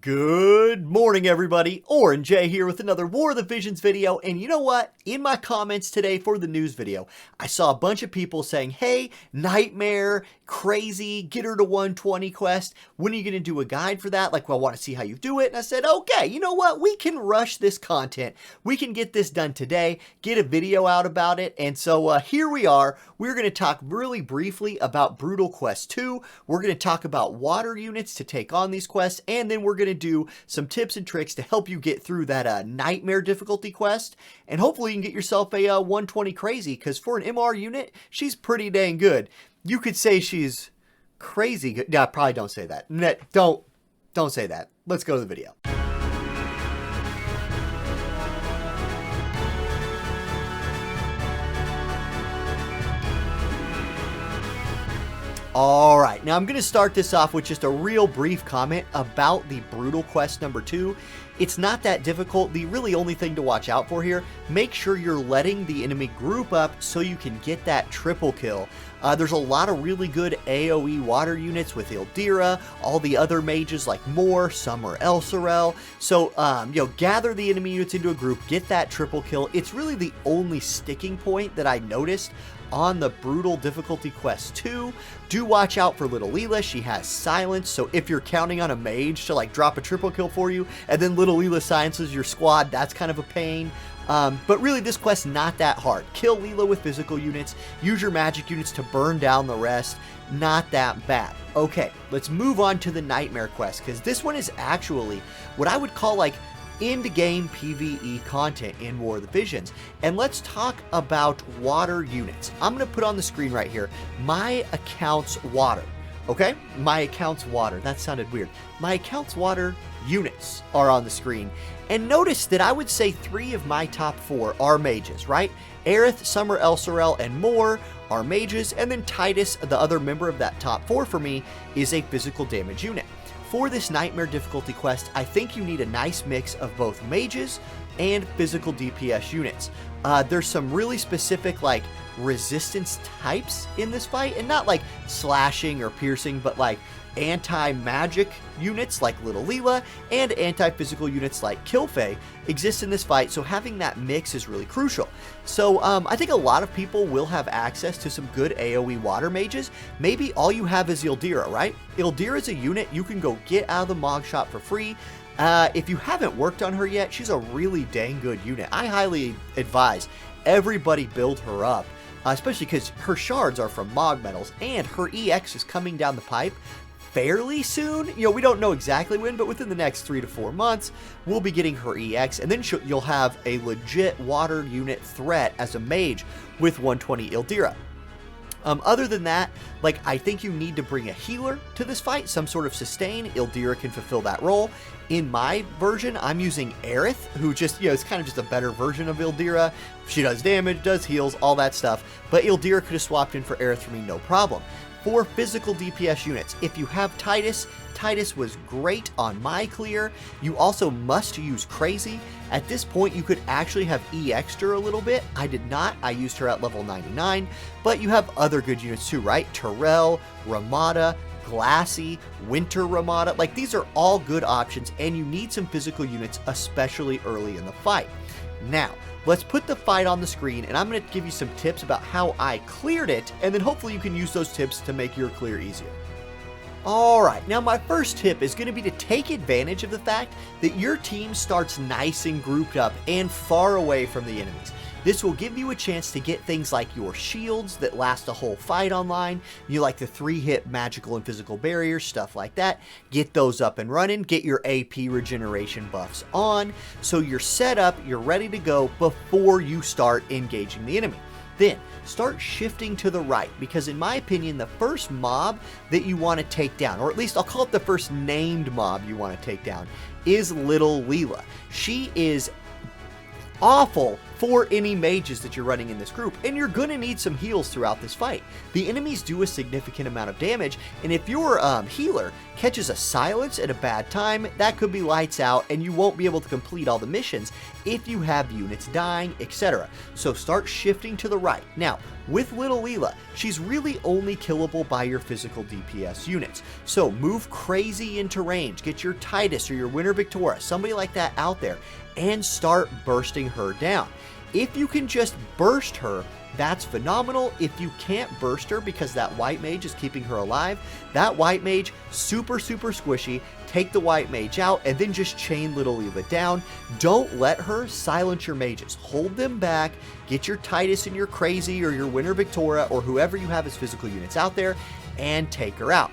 Good morning, everybody. Orange J here with another War of the Visions video. And you know what? In my comments today for the news video, I saw a bunch of people saying, hey, Nightmare, Creysse, get her to 120 quest. When are you going to do a guide for that? Like, well, I want to see how you do it. And I said, okay, you know what? We can rush this content. We can get this done today, get a video out about it. And so here we are. We're going to talk really briefly about Brutal Quest 2. We're going to talk about water units to take on these quests. And then we're going to do some tips and tricks to help you get through that Nightmare difficulty quest. And hopefully you can get yourself a 120 Creysse, because for an MR unit, she's pretty dang good. You could say she's crazy good. No, probably don't say that. Don't say that. Let's go to the video. Alright, now I'm going to start this off with just a real brief comment about the Brutal Quest number 2. It's not that difficult. The really only thing to watch out for here, make sure you're letting the enemy group up so you can get that triple kill. There's a lot of really good AoE water units with Ildira, all the other mages like Mont, Summer Elsorel. So, gather the enemy units into a group, get that triple kill. It's really the only sticking point that I noticed on the Brutal Difficulty Quest 2. Do watch out for Little Leela. She has silence, so if you're counting on a mage to like drop a triple kill for you, and then Little Leela silences your squad, that's kind of a pain. But really, this quest's not that hard. Kill Leela with physical units, use your magic units to burn down the rest. Not that bad. Okay, let's move on to the Nightmare quest, because this one is actually what I would call like end-game PvE content in War of the Visions. And let's talk about water units. I'm going to put on the screen right here my account's water. Okay? My account's water. That sounded weird. My account's water units are on the screen. And notice that I would say 3 of my top 4 are mages, right? Aerith, Summer Elsorel, and Mont are mages, and then Titus, the other member of that top 4 for me, is a physical damage unit. For this Nightmare difficulty quest, I think you need a nice mix of both mages and physical DPS units. There's some really specific like resistance types in this fight, and not like slashing or piercing, but like anti-magic units like Little Leela and anti-physical units like Creysse exist in this fight, so having that mix is really crucial. So I think a lot of people will have access to some good AoE water mages. Maybe all you have is Ildira, right? Ildira is a unit you can go get out of the Mog shop for free. If you haven't worked on her yet, she's a really dang good unit. I highly advise everybody build her up, especially because her shards are from Mog metals, and her EX is coming down the pipe fairly soon. We don't know exactly when, but within the next 3 to 4 months, we'll be getting her EX, and then you'll have a legit water unit threat as a mage with 120 Ildira. Other than that, like, I think you need to bring a healer to this fight, some sort of sustain. Ildira can fulfill that role. In my version, I'm using Aerith, who just, is kind of just a better version of Ildira. She does damage, does heals, all that stuff, but Ildira could have swapped in for Aerith for me, no problem. For physical DPS units, if you have Titus was great on my clear. You also must use Creysse. At this point, you could actually have EX'd her a little bit. I did not. I used her at level 99, but you have other good units too, right? Terrell, Ramada, Glassy, Winter Ramada. Like, these are all good options, and you need some physical units, especially early in the fight. Now, let's put the fight on the screen, and I'm going to give you some tips about how I cleared it, and then hopefully you can use those tips to make your clear easier. Alright, now my first tip is going to be to take advantage of the fact that your team starts nice and grouped up and far away from the enemies. This will give you a chance to get things like your shields that last a whole fight online. You like the 3-hit magical and physical barriers, stuff like that. Get those up and running. Get your AP regeneration buffs on. So you're set up, you're ready to go before you start engaging the enemy. Then start shifting to the right, because in my opinion, the first mob that you want to take down, or at least I'll call it the first named mob you want to take down, is Little Leela. She is awful for any mages that you're running in this group, and you're going to need some heals throughout this fight. The enemies do a significant amount of damage, and if your healer catches a silence at a bad time, that could be lights out, and you won't be able to complete all the missions if you have units dying, etc. So start shifting to the right. Now, with Little Leela, she's really only killable by your physical DPS units. So move Creysse into range, get your Titus or your Winter Victoria, somebody like that out there, and start bursting her down. If you can just burst her, that's phenomenal. If you can't burst her because that white mage is keeping her alive, that white mage, super squishy. Take the white mage out and then just chain Little Leela down. Don't let her silence your mages. Hold them back. Get your Titus and your Creysse or your Winter Victoria or whoever you have as physical units out there and take her out.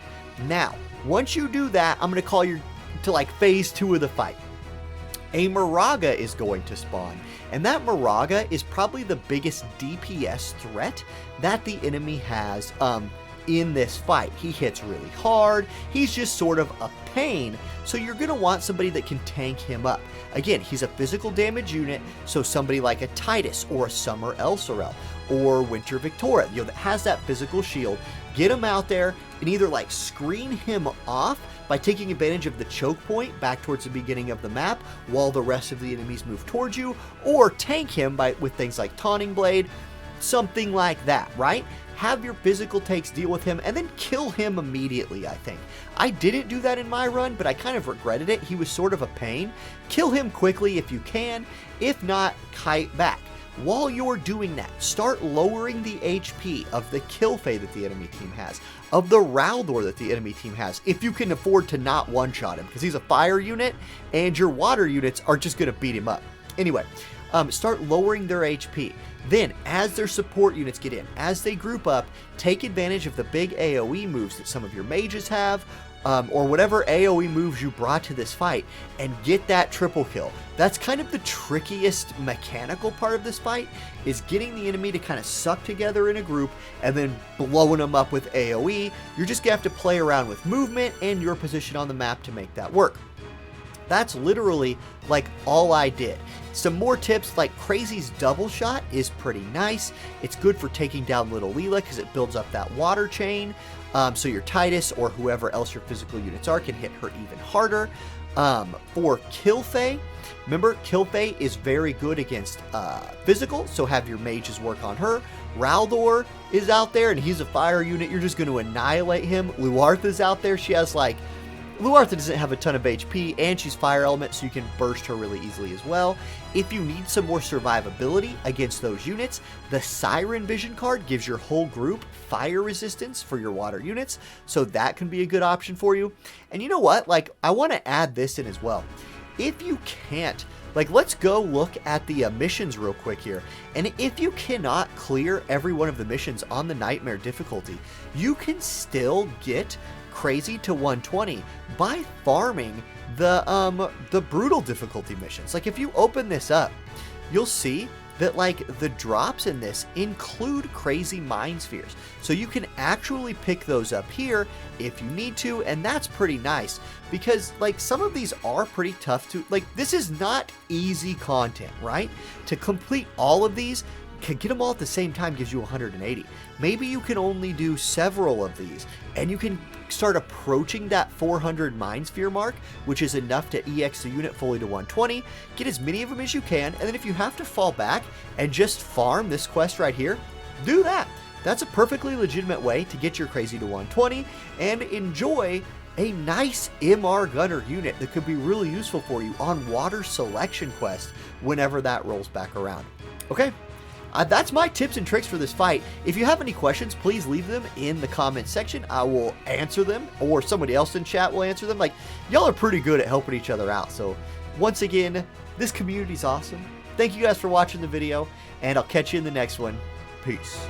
Now, once you do that, I'm going to call you to like phase 2 of the fight. A Moraga is going to spawn, and that Moraga is probably the biggest DPS threat that the enemy has in this fight. He hits really hard, he's just sort of a pain, so you're going to want somebody that can tank him up. Again, he's a physical damage unit, so somebody like a Titus or a Summer Elsorel or Winter Victoria, that has that physical shield. Get him out there and either like screen him off by taking advantage of the choke point back towards the beginning of the map while the rest of the enemies move towards you, or tank him with things like Taunting Blade, something like that, right? Have your physical takes deal with him and then kill him immediately, I think. I didn't do that in my run, but I kind of regretted it. He was sort of a pain. Kill him quickly if you can. If not, kite back. While you're doing that, start lowering the HP of the Creysse that the enemy team has, of the Raldor that the enemy team has, if you can afford to not one-shot him, because he's a fire unit, and your water units are just going to beat him up. Anyway, start lowering their HP. Then, as their support units get in, as they group up, take advantage of the big AoE moves that some of your mages have, or whatever AoE moves you brought to this fight, and get that triple kill. That's kind of the trickiest mechanical part of this fight, is getting the enemy to kind of suck together in a group and then blowing them up with AoE. You're just going to have to play around with movement and your position on the map to make that work. That's literally like all I did. Some more tips, like Crazy's double shot is pretty nice. It's good for taking down Little Leela because it builds up that water chain. So your Titus or whoever else your physical units are can hit her even harder. For Creysse, remember Creysse is very good against physical, so have your mages work on her. Raldor is out there and he's a fire unit. You're just going to annihilate him. Luartha's out there. She has like... Luartha doesn't have a ton of HP, and she's fire element, so you can burst her really easily as well. If you need some more survivability against those units, the Siren Vision card gives your whole group fire resistance for your water units, so that can be a good option for you. And you know what? Like, I want to add this in as well. If you can't, like, let's go look at the missions real quick here. And if you cannot clear every one of the missions on the Nightmare difficulty, you can still get Creysse to 120 by farming the brutal difficulty missions. Like, if you open this up, you'll see that like the drops in this include Creysse Mind Spheres, so you can actually pick those up here if you need to, and that's pretty nice because like some of these are pretty tough to, like, this is not easy content, right? To complete all of these, can get them all at the same time gives you 180. Maybe you can only do several of these, and you can start approaching that 400 Mind Sphere mark, which is enough to EX the unit fully to 120. Get as many of them as you can, and then if you have to fall back and just farm this quest right here, do that. That's a perfectly legitimate way to get your Creysse to 120 and enjoy a nice MR Gunner unit that could be really useful for you on Water Selection Quest whenever that rolls back around. Okay? That's my tips and tricks for this fight. If you have any questions, please leave them in the comments section. I will answer them, or somebody else in chat will answer them. Like, y'all are pretty good at helping each other out. So, once again, this community's awesome. Thank you guys for watching the video, and I'll catch you in the next one. Peace.